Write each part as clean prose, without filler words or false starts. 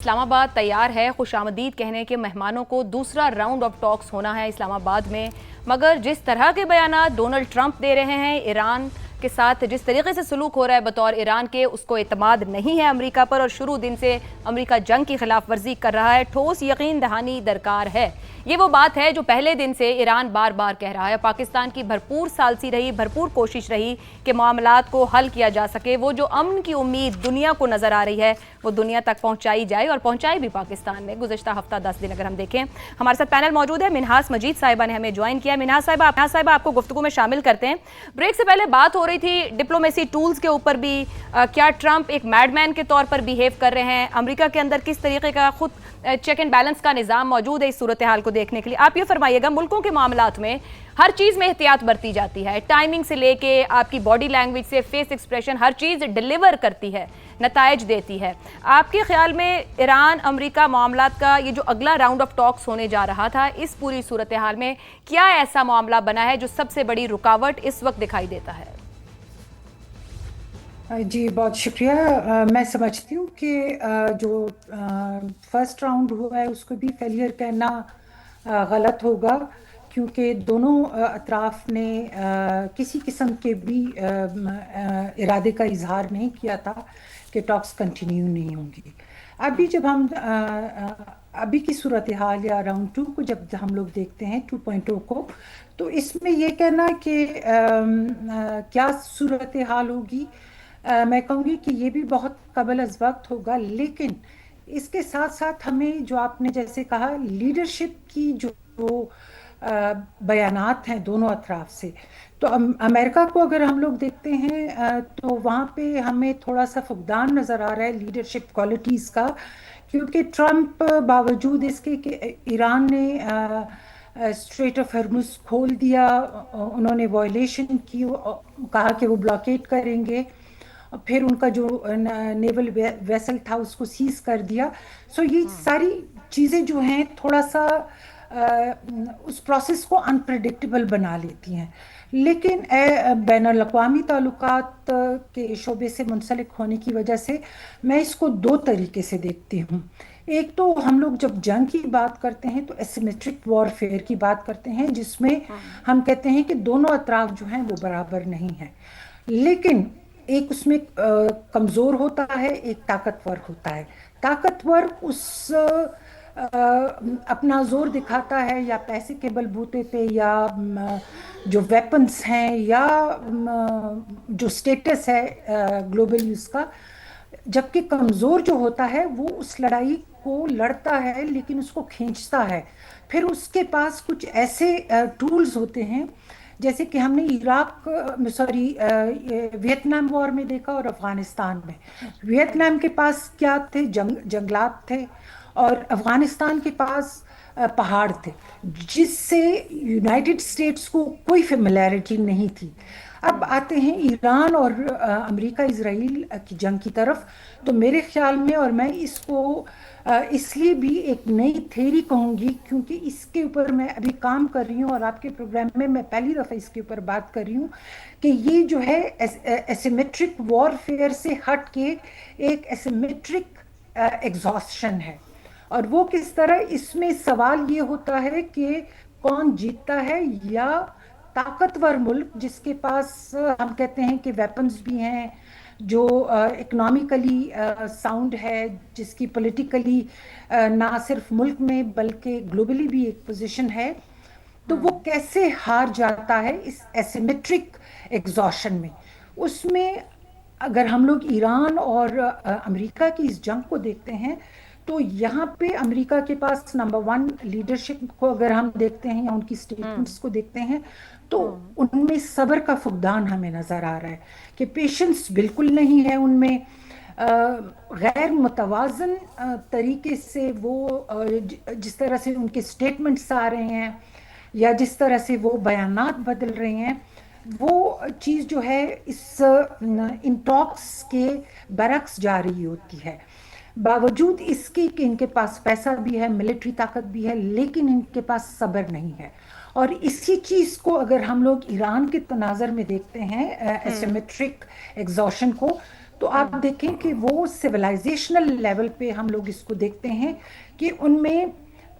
اسلام آباد تیار ہے خوش آمدید کہنے کے مہمانوں کو دوسرا راؤنڈ آف ٹاکس ہونا ہے اسلام آباد میں، مگر جس طرح کے بیانات ڈونلڈ ٹرمپ دے رہے ہیں، ایران کے ساتھ جس طریقے سے سلوک ہو رہا ہے بطور ایران کے، اس کو اعتماد نہیں ہے امریکہ پر، اور شروع دن سے امریکہ جنگ کی خلاف ورزی کر رہا ہے۔ ٹھوس یقین دہانی درکار ہے، یہ وہ بات ہے جو پہلے دن سے ایران بار بار کہہ رہا ہے۔ پاکستان کی بھرپور ثالثی رہی، بھرپور کوشش رہی کہ معاملات کو حل کیا جا سکے، وہ جو امن کی امید دنیا کو نظر آ رہی ہے وہ دنیا تک پہنچائی جائے، اور پہنچائی بھی پاکستان نے گزشتہ ہفتہ 10 دن اگر ہم دیکھیں۔ ہمارے ساتھ پینل موجود ہے، منہاس مجید صاحبہ نے ہمیں جوائن کیا ہے۔ منہاس صاحبہ آپ کو گفتگو میں شامل کرتے ہیں۔ بریک سے پہلے بات ہو رہی تھی ڈپلومیسی ٹولز کے اوپر بھی، کیا ٹرمپ ایک میڈ مین کے طور پر بیہیو کر رہے ہیں؟ امریکہ کے اندر کس طریقے کا خود چیک اینڈ بیلنس کا نظام موجود ہے اس صورتحال کو دیکھنے کے لیے؟ آپ یہ فرمائیے گا، ملکوں کے معاملات میں ہر چیز میں احتیاط برتی جاتی ہے، ٹائمنگ سے لے کے آپ کی باڈی لینگویج سے فیس ایکسپریشن، ہر چیز ڈیلیور کرتی ہے، نتائج دیتی ہے۔ آپ کے خیال میں ایران امریکہ معاملات کا یہ جو اگلا راؤنڈ آف ٹاکس ہونے جا رہا تھا، اس پوری صورتحال میں کیا ایسا معاملہ بنا ہے جو سب سے بڑی رکاوٹ اس وقت دکھائی دیتا ہے؟ جی بہت شکریہ۔ میں سمجھتی ہوں کہ جو فرسٹ راؤنڈ ہوا ہے اس کو بھی فیلئر کہنا غلط ہوگا، کیونکہ دونوں اطراف نے کسی قسم کے بھی ارادے کا اظہار نہیں کیا تھا کہ ٹاکس کنٹینیو نہیں ہوں گی۔ ابھی جب ہم ابھی کی صورتحال یا راؤنڈ 2 کو جب ہم لوگ دیکھتے ہیں 2.0 کو، تو اس میں یہ کہنا کہ کیا صورتحال ہوگی، میں کہوں گی کہ یہ بھی بہت قبل از وقت ہوگا، لیکن اس کے ساتھ ساتھ ہمیں جو آپ نے جیسے کہا لیڈرشپ کی جو بیانات ہیں دونوں اطراف سے، تو امریکہ کو اگر ہم لوگ دیکھتے ہیں تو وہاں پہ ہمیں تھوڑا سا فقدان نظر آ رہا ہے لیڈرشپ کوالٹیز کا، کیونکہ ٹرمپ باوجود اس کے کہ ایران نے اسٹریٹ آف ہرمز کھول دیا، انہوں نے وائلیشن کی، کہا کہ وہ بلاکیٹ کریں گے، پھر ان کا جو نیول ویسل تھا اس کو سیز کر دیا۔ سو یہ ساری چیزیں جو ہیں تھوڑا سا اس پروسیس کو انپریڈکٹیبل بنا لیتی ہیں، لیکن بین الاقوامی تعلقات کے شعبے سے منسلک ہونے کی وجہ سے میں اس کو دو طریقے سے دیکھتی ہوں۔ ایک تو ہم لوگ جب جنگ کی بات کرتے ہیں تو ایسیمیٹرک وار فیئر کی بات کرتے ہیں، جس میں ہم کہتے ہیں کہ دونوں اطراف جو ہیں وہ برابر نہیں ہیں، لیکن ایک اس میں کمزور ہوتا ہے، ایک طاقتور ہوتا ہے۔ طاقتور اس اپنا زور دکھاتا ہے یا پیسے کے بلبوتے پہ، یا جو ویپنز ہیں، یا جو سٹیٹس ہے گلوبلی اس کا، جبکہ کمزور جو ہوتا ہے وہ اس لڑائی کو لڑتا ہے لیکن اس کو کھینچتا ہے، پھر اس کے پاس کچھ ایسے ٹولز ہوتے ہیں جیسے کہ ہم نے ویتنام وار میں دیکھا اور افغانستان میں۔ ویتنام کے پاس کیا تھے؟ جنگلات تھے، اور افغانستان کے پاس پہاڑ تھے، جس سے یونائٹڈ اسٹیٹس کو کوئی فیملیرٹی نہیں تھی۔ اب آتے ہیں ایران اور امریکہ اسرائیل کی جنگ کی طرف، تو میرے خیال میں، اور میں اس کو اس لیے بھی ایک نئی تھیوری کہوں گی کیونکہ اس کے اوپر میں ابھی کام کر رہی ہوں، اور آپ کے پروگرام میں میں پہلی دفعہ اس کے اوپر بات کر رہی ہوں، کہ یہ جو ہے ایسیمیٹرک وار فیئر سے ہٹ کے ایک ایسیمیٹرک ایگزاسشن ہے۔ اور وہ کس طرح؟ اس میں سوال یہ ہوتا ہے کہ کون جیتتا ہے، یا طاقتور ملک جس کے پاس ہم کہتے ہیں کہ ویپنز بھی ہیں، جو اکنامیکلی ساؤنڈ ہے، جس کی پولیٹیکلی نہ صرف ملک میں بلکہ گلوبلی بھی ایک پوزیشن ہے، تو وہ کیسے ہار جاتا ہے اس ایسیمیٹرک ایگزاشن میں؟ اس میں اگر ہم لوگ ایران اور امریکہ کی اس جنگ کو دیکھتے ہیں تو یہاں پہ امریکہ کے پاس نمبر 1 لیڈرشپ کو اگر ہم دیکھتے ہیں یا ان کی سٹیٹمنٹس کو دیکھتے ہیں تو ان میں صبر کا فقدان ہمیں نظر آ رہا ہے، کہ پیشنس بالکل نہیں ہے ان میں، غیر متوازن طریقے سے وہ جس طرح سے ان کے سٹیٹمنٹس آ رہے ہیں یا جس طرح سے وہ بیانات بدل رہے ہیں، وہ چیز جو ہے ان ٹاکس کے برعکس جا رہی ہوتی ہے، باوجود اس کے کہ ان کے پاس پیسہ بھی ہے، ملٹری طاقت بھی ہے، لیکن ان کے پاس صبر نہیں ہے۔ اور اسی چیز کو اگر ہم لوگ ایران کے تناظر میں دیکھتے ہیں ایسیمیٹرک ایگزاشن کو، تو آپ دیکھیں کہ وہ سویلائزیشنل لیول پہ ہم لوگ اس کو دیکھتے ہیں کہ ان میں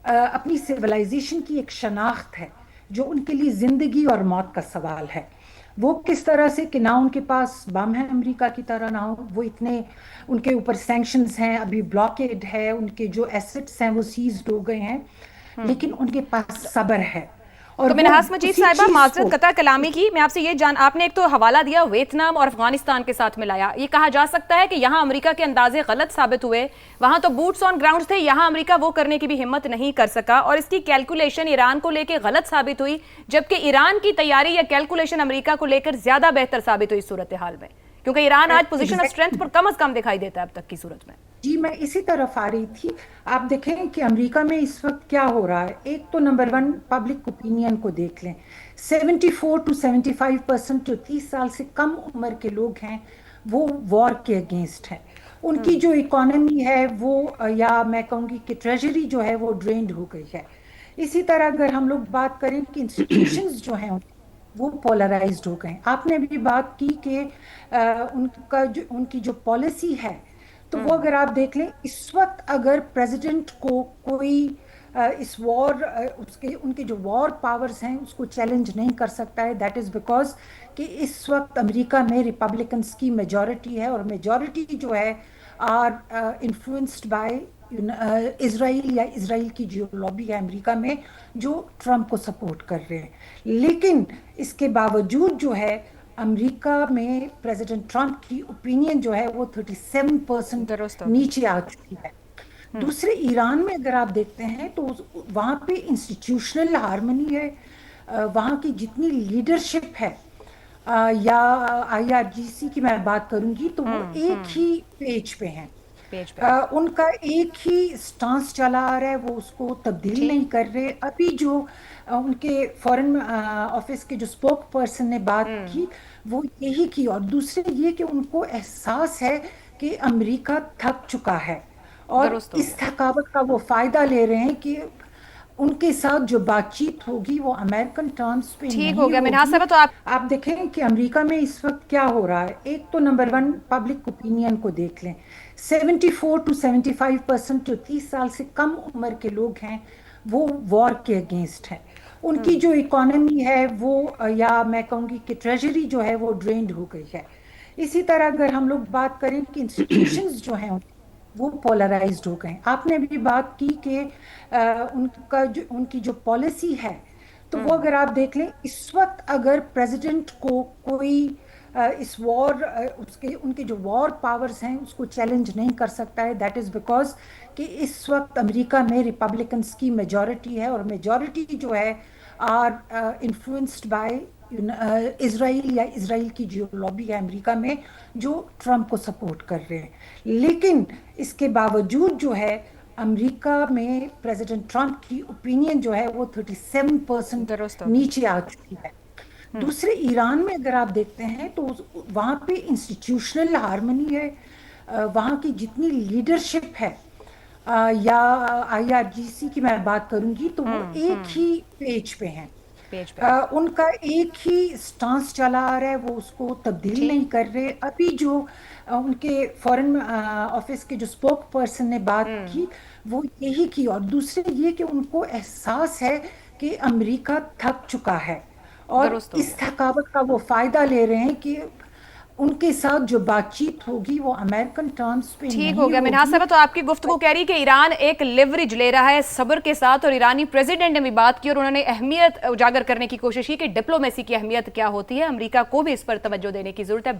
اپنی سویلائزیشن کی ایک شناخت ہے جو ان کے لیے زندگی اور موت کا سوال ہے. وہ کس طرح سے کہ نہ ان کے پاس بم ہے امریکہ کی طرح، نہ وہ اتنے ان کے اوپر سینکشنز ہیں، ابھی بلاکیڈ ہے، ان کے جو ایسٹس ہیں وہ سیزڈ ہو گئے ہیں، لیکن ان کے پاس صبر ہے. اور تو منہاس مجید صاحبہ معذرت قطع کلامی کی، میں آپ سے یہ آپ نے ایک تو حوالہ دیا ویتنام اور افغانستان کے ساتھ ملایا. یہ کہا جا سکتا ہے کہ یہاں امریکہ کے اندازے غلط ثابت ہوئے، وہاں تو بوٹس آن گراؤنڈ تھے، یہاں امریکہ وہ کرنے کی بھی ہمت نہیں کر سکا، اور اس کی کیلکولیشن ایران کو لے کے غلط ثابت ہوئی، جبکہ ایران کی تیاری یا کیلکولیشن امریکہ کو لے کر زیادہ بہتر ثابت ہوئی صورتحال میں، کیونکہ ایران آج پوزیشن آف اسٹرینتھ پر کم از کم دکھائی دیتا ہے اب تک کی صورت میں. جی میں اسی طرف آ رہی تھی. آپ دیکھیں کہ امریکہ میں اس وقت کیا ہو رہا ہے. ایک تو نمبر 1 پبلک اوپینین کو دیکھ لیں. 74 to 75% جو 30 سال سے کم عمر کے لوگ ہیں وہ وار کے اگینسٹ ہیں. ان کی جو اکانومی ہے وہ، یا میں کہوں گی کہ ٹریجری جو ہے وہ ڈرینڈ ہو گئی ہے. اسی طرح اگر ہم لوگ بات کریں کہ انسٹیٹیوشنز جو ہیں وہ پولرائزڈ ہو گئے. آپ نے بھی بات کی کہ ان کی جو پالیسی ہے، تو وہ اگر آپ دیکھ لیں اس وقت اگر پریزیڈنٹ کو کوئی اس وار ان کے جو وار پاورز ہیں اس کو چیلنج نہیں کر سکتا ہے، دیٹ از بیکاز کہ اس وقت امریکہ میں ریپبلکنس کی میجورٹی ہے، اور میجورٹی جو ہے آر انفلوئنسڈ بائی اسرائیل، یا اسرائیل کی جو لابی ہے امریکہ میں جو ٹرمپ کو سپورٹ کر رہے ہیں. لیکن اس کے باوجود جو ہے امریکہ میں پریزیڈنٹ ٹرمپ کی اوپینین جو ہے وہ 37% نیچے آ چکی ہے. دوسرے ایران میں اگر آپ دیکھتے ہیں تو وہاں پہ انسٹیٹیوشنل ہارمنی ہے، وہاں کی جتنی لیڈرشپ ہے، یا IRGC کی میں بات کروں گی تو وہ ایک ہی پیج پہ ہیں. ان کا ایک ہی سٹانس چلا آ رہا ہے، وہ اس کو تبدیل نہیں کر رہے. ابھی جو ان کے فارن آفس کے جو اسپوک پرسن نے بات کی وہ یہی کی، اور دوسرے یہ کہ ان کو احساس ہے کہ امریکہ تھک چکا ہے، اور اس تھکاوٹ کا وہ فائدہ لے رہے ہیں کہ ان کے ساتھ جو بات چیت ہوگی وہ امریکن ٹرمز پہ نہیں ہوگی. تو آپ دیکھیں کہ امریکہ میں اس وقت کیا ہو رہا ہے. ایک تو نمبر 1 پبلک اوپینین کو دیکھ لیں. 74 to 75% جو 30 سال سے کم عمر کے لوگ ہیں وہ وار کے اگینسٹ ہیں. ان کی جو اکانومی ہے وہ، یا میں کہوں گی کہ ٹریجری جو ہے وہ ڈرینڈ ہو گئی ہے. اسی طرح اگر ہم لوگ بات کریں کہ انسٹیٹیوشنز جو ہیں وہ پولرائزڈ ہو گئے. آپ نے بھی بات کی کہ ان کی جو پالیسی ہے، تو وہ اگر آپ دیکھ لیں اس وقت اگر پریزیڈنٹ کو کوئی اس وار ان کے جو وار پاورز ہیں اس کو چیلنج نہیں کر سکتا ہے، دیٹ از بیکاز کہ اس وقت امریکہ میں ریپبلکنس کی میجورٹی ہے، اور میجورٹی جو ہے آر انفلوئنسڈ بائی اسرائیل، یا اسرائیل کی جو لابی ہے امریکہ میں جو ٹرمپ کو سپورٹ کر رہے ہیں. لیکن اس کے باوجود جو ہے امریکہ میں پریزیڈنٹ ٹرمپ کی اوپینین جو ہے وہ 37% نیچے آ چکی ہے. دوسرے ایران میں اگر آپ دیکھتے ہیں تو وہاں پہ انسٹیٹیوشنل ہارمنی ہے، وہاں کی جتنی لیڈرشپ ہے، یا IRGC کی میں بات کروں گی تو وہ ایک ہی پیج پہ ہیں. ان کا ایک ہی سٹانس چلا آ رہا ہے، وہ اس کو تبدیل نہیں کر رہے. ابھی جو ان کے فارن آفس کے جو اسپوک پرسن نے بات کی وہ یہی کی، اور دوسرے یہ کہ ان کو احساس ہے کہ امریکہ تھک چکا ہے، اور اس تھکاوٹ کا وہ فائدہ لے رہے ہیں کہ ان کے ساتھ جو بات چیت ہوگی وہ امریکن ٹرمز پہ نہیں ٹھیک ہو گیا. منہاس صاحبہ تو آپ کی گفتگو کہہ رہی کہ ایران ایک لیوریج لے رہا ہے صبر کے ساتھ، اور ایرانی پریزیڈنٹ نے بھی بات کی اور انہوں نے اہمیت اجاگر کرنے کی کوشش کی کہ ڈپلومیسی کی اہمیت کیا ہوتی ہے. امریکہ کو بھی اس پر توجہ دینے کی ضرورت ہے.